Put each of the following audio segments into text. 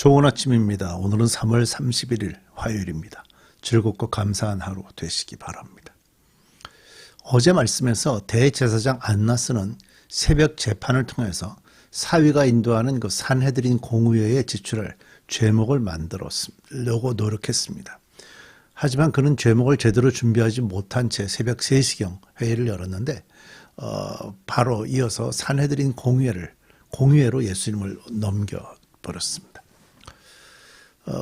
좋은 아침입니다. 오늘은 3월 31일 화요일입니다. 즐겁고 감사한 하루 되시기 바랍니다. 어제 말씀에서 대제사장 안나스는 새벽 재판을 통해서 사위가 인도하는 그 산헤드린 공의회에 제출할 죄목을 만들려고 노력했습니다. 하지만 그는 죄목을 제대로 준비하지 못한 채 새벽 3시경 회의를 열었는데 바로 이어서 산헤드린 공의회로 예수님을 넘겨버렸습니다.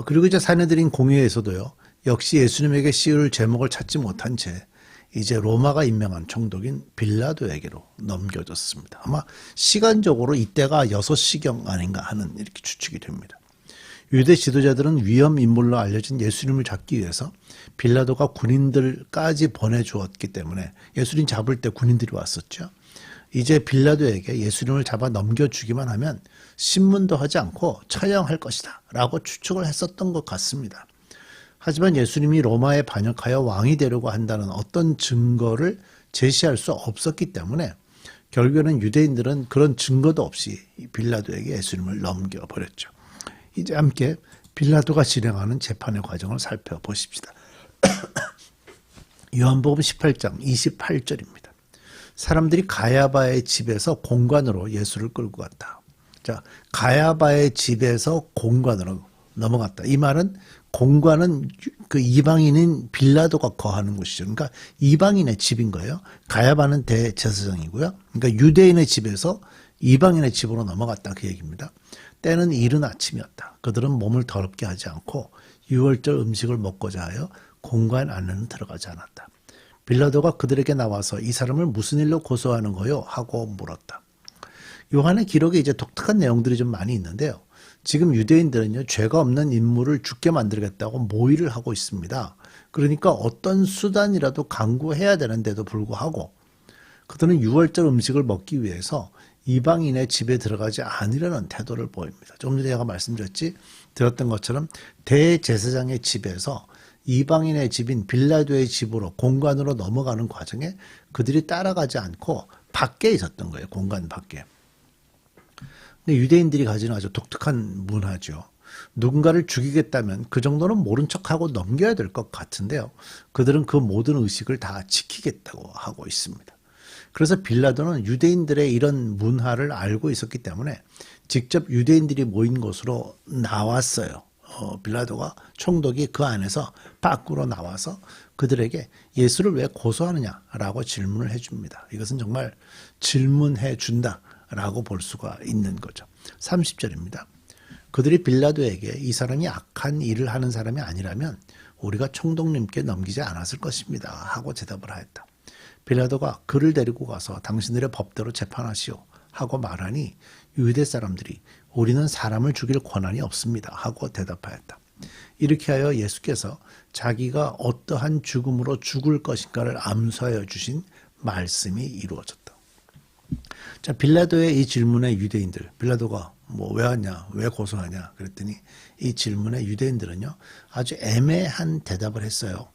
그리고 이제 산헤드린 공의회에서도요, 역시 예수님에게 씌울 제목을 찾지 못한 채 이제 로마가 임명한 총독인 빌라도에게로 넘겨졌습니다. 아마 시간적으로 이때가 6시경 아닌가 하는 이렇게 추측이 됩니다. 유대 지도자들은 위험 인물로 알려진 예수님을 잡기 위해서 빌라도가 군인들까지 보내주었기 때문에 예수님 잡을 때 군인들이 왔었죠. 이제 빌라도에게 예수님을 잡아 넘겨주기만 하면 신문도 하지 않고 처형할 것이다 라고 추측을 했었던 것 같습니다. 하지만 예수님이 로마에 반역하여 왕이 되려고 한다는 어떤 증거를 제시할 수 없었기 때문에 결국에는 유대인들은 그런 증거도 없이 빌라도에게 예수님을 넘겨버렸죠. 이제 함께 빌라도가 진행하는 재판의 과정을 살펴보십시다. 요한복음 18장 28절입니다. 사람들이 가야바의 집에서 공관으로 예수를 끌고 갔다. 자, 가야바의 집에서 공관으로 넘어갔다. 이 말은 공관은 그 이방인인 빌라도가 거하는 곳이죠. 그러니까 이방인의 집인 거예요. 가야바는 대제사장이고요. 그러니까 유대인의 집에서 이방인의 집으로 넘어갔다 그 얘기입니다. 때는 이른 아침이었다. 그들은 몸을 더럽게 하지 않고 유월절 음식을 먹고자 하여 공관 안에는 들어가지 않았다. 빌라도가 그들에게 나와서 이 사람을 무슨 일로 고소하는 거요? 하고 물었다. 요한의 기록에 이제 독특한 내용들이 좀 많이 있는데요. 지금 유대인들은요, 죄가 없는 인물을 죽게 만들겠다고 모의를 하고 있습니다. 그러니까 어떤 수단이라도 강구해야 되는데도 불구하고 그들은 유월절 음식을 먹기 위해서 이방인의 집에 들어가지 않으려는 태도를 보입니다. 조금 전에 제가 드렸던 것처럼 대제사장의 집에서 이방인의 집인 빌라도의 집으로 공관으로 넘어가는 과정에 그들이 따라가지 않고 밖에 있었던 거예요. 공간 밖에. 근데 유대인들이 가지는 아주 독특한 문화죠. 누군가를 죽이겠다면 그 정도는 모른 척하고 넘겨야 될 것 같은데요. 그들은 그 모든 의식을 다 지키겠다고 하고 있습니다. 그래서 빌라도는 유대인들의 이런 문화를 알고 있었기 때문에 직접 유대인들이 모인 곳으로 나왔어요. 빌라도가 총독이 그 안에서 밖으로 나와서 그들에게 예수를 왜 고소하느냐라고 질문을 해줍니다. 이것은 정말 질문해 준다라고 볼 수가 있는 거죠. 30절입니다. 그들이 빌라도에게 이 사람이 악한 일을 하는 사람이 아니라면 우리가 총독님께 넘기지 않았을 것입니다 하고 대답을 하였다. 빌라도가 그를 데리고 가서 당신들의 법대로 재판하시오 하고 말하니 유대 사람들이 우리는 사람을 죽일 권한이 없습니다 하고 대답하였다. 이렇게 하여 예수께서 자기가 어떠한 죽음으로 죽을 것인가를 암수하여 주신 말씀이 이루어졌다. 자, 빌라도의 이 질문에 유대인들, 빌라도가 왜 왔냐, 왜 고소하냐 그랬더니 이 질문에 유대인들은요, 아주 애매한 대답을 했어요.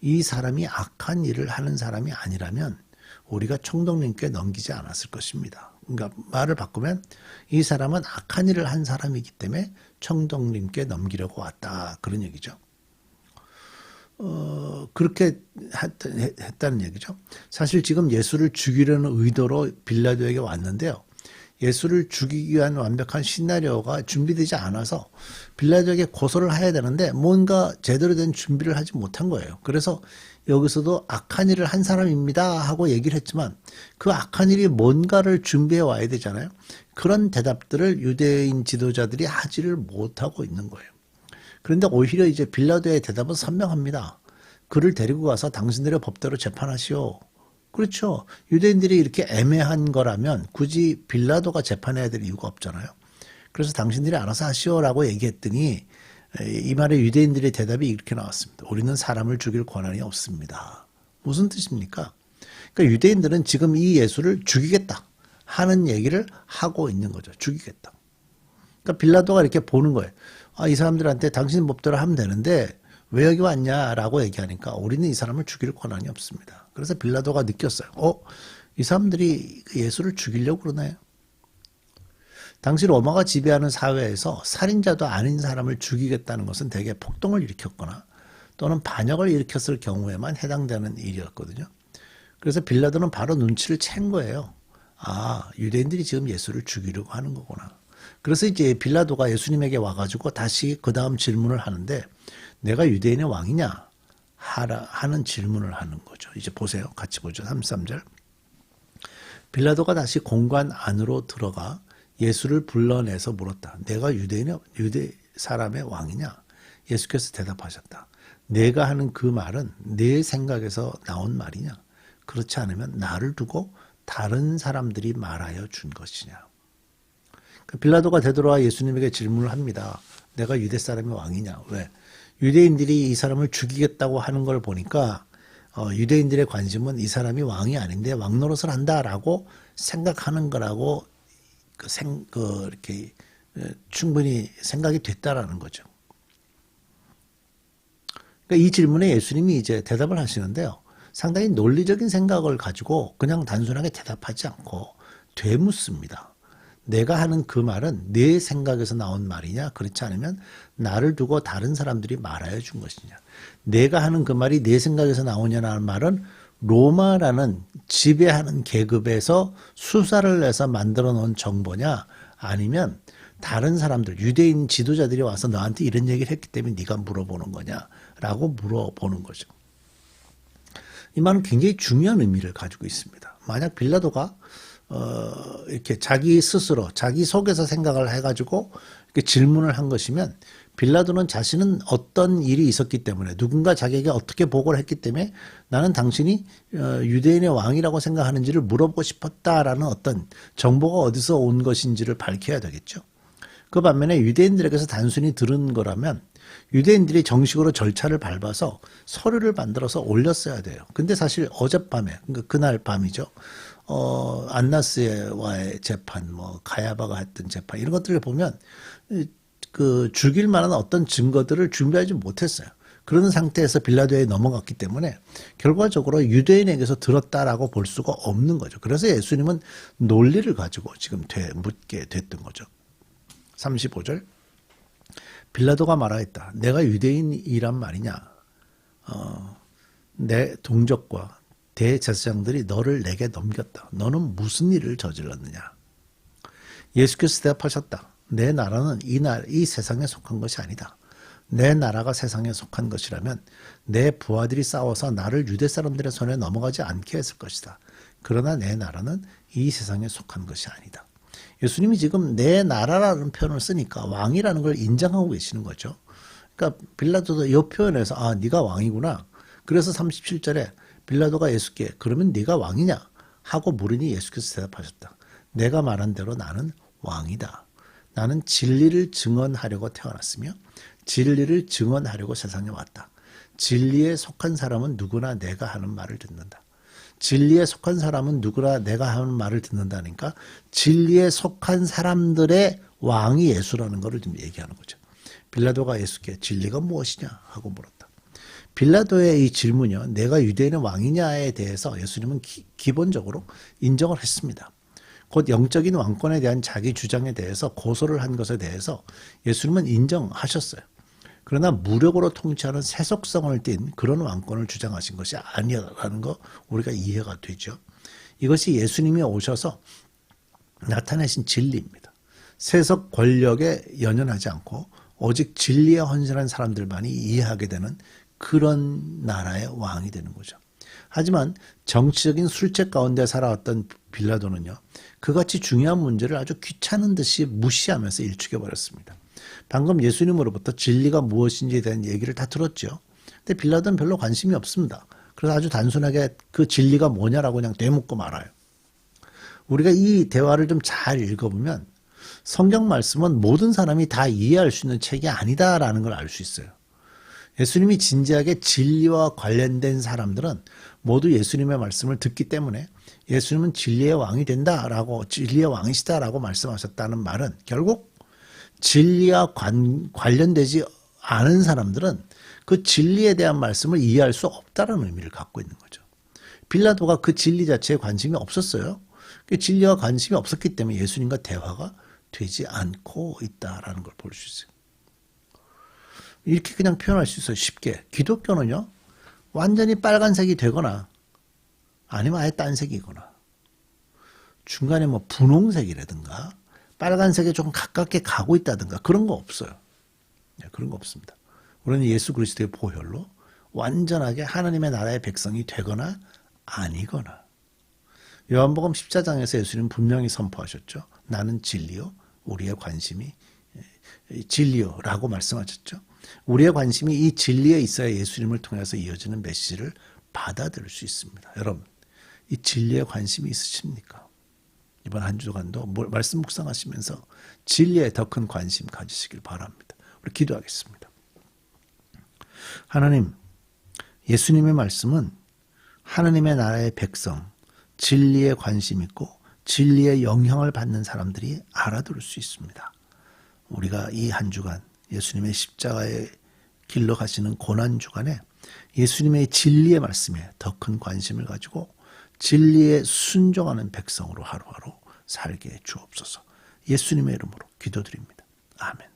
이 사람이 악한 일을 하는 사람이 아니라면 우리가 총독님께 넘기지 않았을 것입니다. 그러니까 말을 바꾸면 이 사람은 악한 일을 한 사람이기 때문에 총독님께 넘기려고 왔다. 그런 얘기죠. 그렇게 했다는 얘기죠. 사실 지금 예수를 죽이려는 의도로 빌라도에게 왔는데요. 예수를 죽이기 위한 완벽한 시나리오가 준비되지 않아서 빌라도에게 고소를 해야 되는데 뭔가 제대로 된 준비를 하지 못한 거예요. 그래서 여기서도 악한 일을 한 사람입니다 하고 얘기를 했지만 그 악한 일이 뭔가를 준비해 와야 되잖아요. 그런 대답들을 유대인 지도자들이 하지를 못하고 있는 거예요. 그런데 오히려 이제 빌라도의 대답은 선명합니다. 그를 데리고 가서 당신들의 법대로 재판하시오. 그렇죠. 유대인들이 이렇게 애매한 거라면 굳이 빌라도가 재판해야 될 이유가 없잖아요. 그래서 당신들이 알아서 하시오라고 얘기했더니 이 말에 유대인들의 대답이 이렇게 나왔습니다. 우리는 사람을 죽일 권한이 없습니다. 무슨 뜻입니까? 그러니까 유대인들은 지금 이 예수를 죽이겠다 하는 얘기를 하고 있는 거죠. 죽이겠다. 그러니까 빌라도가 이렇게 보는 거예요. 이 사람들한테 당신 법대로 하면 되는데 왜 여기 왔냐라고 얘기하니까 우리는 이 사람을 죽일 권한이 없습니다. 그래서 빌라도가 느꼈어요. 이 사람들이 예수를 죽이려고 그러나요? 당시 로마가 지배하는 사회에서 살인자도 아닌 사람을 죽이겠다는 것은 대개 폭동을 일으켰거나 또는 반역을 일으켰을 경우에만 해당되는 일이었거든요. 그래서 빌라도는 바로 눈치를 챈 거예요. 아, 유대인들이 지금 예수를 죽이려고 하는 거구나. 그래서 이제 빌라도가 예수님에게 와가지고 다시 그 다음 질문을 하는데 내가 유대인의 왕이냐? 하는 질문을 하는 거죠. 이제 보세요. 같이 보죠. 33절. 빌라도가 다시 공관 안으로 들어가 예수를 불러내서 물었다. 내가 유대 사람의 왕이냐? 예수께서 대답하셨다. 내가 하는 그 말은 내 생각에서 나온 말이냐? 그렇지 않으면 나를 두고 다른 사람들이 말하여 준 것이냐? 빌라도가 되돌아와 예수님에게 질문을 합니다. 내가 유대 사람의 왕이냐? 왜? 유대인들이 이 사람을 죽이겠다고 하는 걸 보니까 유대인들의 관심은 이 사람이 왕이 아닌데 왕 노릇을 한다라고 생각하는 거라고 이렇게 충분히 생각이 됐다라는 거죠. 그러니까 이 질문에 예수님이 이제 대답을 하시는데요. 상당히 논리적인 생각을 가지고 그냥 단순하게 대답하지 않고 되묻습니다. 내가 하는 그 말은 내 생각에서 나온 말이냐? 그렇지 않으면 나를 두고 다른 사람들이 말하여 준 것이냐? 내가 하는 그 말이 내 생각에서 나오냐는 말은 로마라는 지배하는 계급에서 수사를 내서 만들어 놓은 정보냐? 아니면 다른 사람들, 유대인 지도자들이 와서 너한테 이런 얘기를 했기 때문에 네가 물어보는 거냐라고 물어보는 거죠. 이 말은 굉장히 중요한 의미를 가지고 있습니다. 만약 빌라도가 이렇게 자기 스스로 자기 속에서 생각을 해가지고 이렇게 질문을 한 것이면 빌라도는 자신은 어떤 일이 있었기 때문에 누군가 자기에게 어떻게 보고를 했기 때문에 나는 당신이 유대인의 왕이라고 생각하는지를 물어보고 싶었다라는 어떤 정보가 어디서 온 것인지를 밝혀야 되겠죠. 그 반면에 유대인들에게서 단순히 들은 거라면 유대인들이 정식으로 절차를 밟아서 서류를 만들어서 올렸어야 돼요. 근데 사실 어젯밤에, 그러니까 그날 밤이죠. 안나스와의 재판, 가야바가 했던 재판, 이런 것들을 보면, 죽일 만한 어떤 증거들을 준비하지 못했어요. 그런 상태에서 빌라도에 넘어갔기 때문에 결과적으로 유대인에게서 들었다라고 볼 수가 없는 거죠. 그래서 예수님은 논리를 가지고 지금 묻게 됐던 거죠. 35절. 빌라도가 말하였다. 내가 유대인이란 말이냐? 내 동족과 대제사장들이 너를 내게 넘겼다. 너는 무슨 일을 저질렀느냐? 예수께서 대답하셨다. 내 나라는 이 세상에 속한 것이 아니다. 내 나라가 세상에 속한 것이라면 내 부하들이 싸워서 나를 유대 사람들의 손에 넘어가지 않게 했을 것이다. 그러나 내 나라는 이 세상에 속한 것이 아니다. 예수님이 지금 내 나라라는 표현을 쓰니까 왕이라는 걸 인정하고 계시는 거죠. 그러니까 빌라도도 이 표현에서 아, 네가 왕이구나. 그래서 37절에 빌라도가 예수께 그러면 네가 왕이냐? 하고 물으니 예수께서 대답하셨다. 내가 말한 대로 나는 왕이다. 나는 진리를 증언하려고 태어났으며 진리를 증언하려고 세상에 왔다. 진리에 속한 사람은 누구나 내가 하는 말을 듣는다. 진리에 속한 사람은 누구나 내가 하는 말을 듣는다니까 진리에 속한 사람들의 왕이 예수라는 것을 좀 얘기하는 거죠. 빌라도가 예수께 진리가 무엇이냐 하고 물었다. 빌라도의 이 질문이요. 내가 유대인의 왕이냐에 대해서 예수님은 기본적으로 인정을 했습니다. 곧 영적인 왕권에 대한 자기 주장에 대해서 고소를 한 것에 대해서 예수님은 인정하셨어요. 그러나 무력으로 통치하는 세속성을 띤 그런 왕권을 주장하신 것이 아니라는 거 우리가 이해가 되죠. 이것이 예수님이 오셔서 나타내신 진리입니다. 세속 권력에 연연하지 않고 오직 진리에 헌신한 사람들만이 이해하게 되는 그런 나라의 왕이 되는 거죠. 하지만 정치적인 술책 가운데 살아왔던 빌라도는요. 그같이 중요한 문제를 아주 귀찮은 듯이 무시하면서 일축해버렸습니다. 방금 예수님으로부터 진리가 무엇인지에 대한 얘기를 다 들었죠. 근데 빌라도는 별로 관심이 없습니다. 그래서 아주 단순하게 그 진리가 뭐냐라고 그냥 되묻고 말아요. 우리가 이 대화를 좀 잘 읽어보면 성경 말씀은 모든 사람이 다 이해할 수 있는 책이 아니다라는 걸 알 수 있어요. 예수님이 진지하게 진리와 관련된 사람들은 모두 예수님의 말씀을 듣기 때문에 예수님은 진리의 왕이 된다라고 진리의 왕이시다라고 말씀하셨다는 말은 결국 진리와 관련되지 않은 사람들은 그 진리에 대한 말씀을 이해할 수 없다는 의미를 갖고 있는 거죠. 빌라도가 그 진리 자체에 관심이 없었어요. 그 진리와 관심이 없었기 때문에 예수님과 대화가 되지 않고 있다라는 걸 볼 수 있어요. 이렇게 그냥 표현할 수 있어요. 쉽게. 기독교는요, 완전히 빨간색이 되거나 아니면 아예 딴 색이거나 중간에 뭐 분홍색이라든가 빨간색에 조금 가깝게 가고 있다든가 그런 거 없어요. 네, 그런 거 없습니다. 우리는 예수 그리스도의 보혈로 완전하게 하나님의 나라의 백성이 되거나 아니거나. 요한복음 14장에서 예수님은 분명히 선포하셨죠. 나는 진리요, 우리의 관심이 진리요라고 말씀하셨죠. 우리의 관심이 이 진리에 있어야 예수님을 통해서 이어지는 메시지를 받아들일 수 있습니다. 여러분, 이 진리에 관심이 있으십니까? 이번 한 주간도 말씀 묵상하시면서 진리에 더 큰 관심 가지시길 바랍니다. 우리 기도하겠습니다. 하나님, 예수님의 말씀은 하나님의 나라의 백성, 진리에 관심 있고 진리의 영향을 받는 사람들이 알아들을 수 있습니다. 우리가 이 한 주간 예수님의 십자가의 길로 가시는 고난 주간에 예수님의 진리의 말씀에 더 큰 관심을 가지고 진리에 순종하는 백성으로 하루하루 살게 해 주옵소서. 예수님의 이름으로 기도드립니다. 아멘.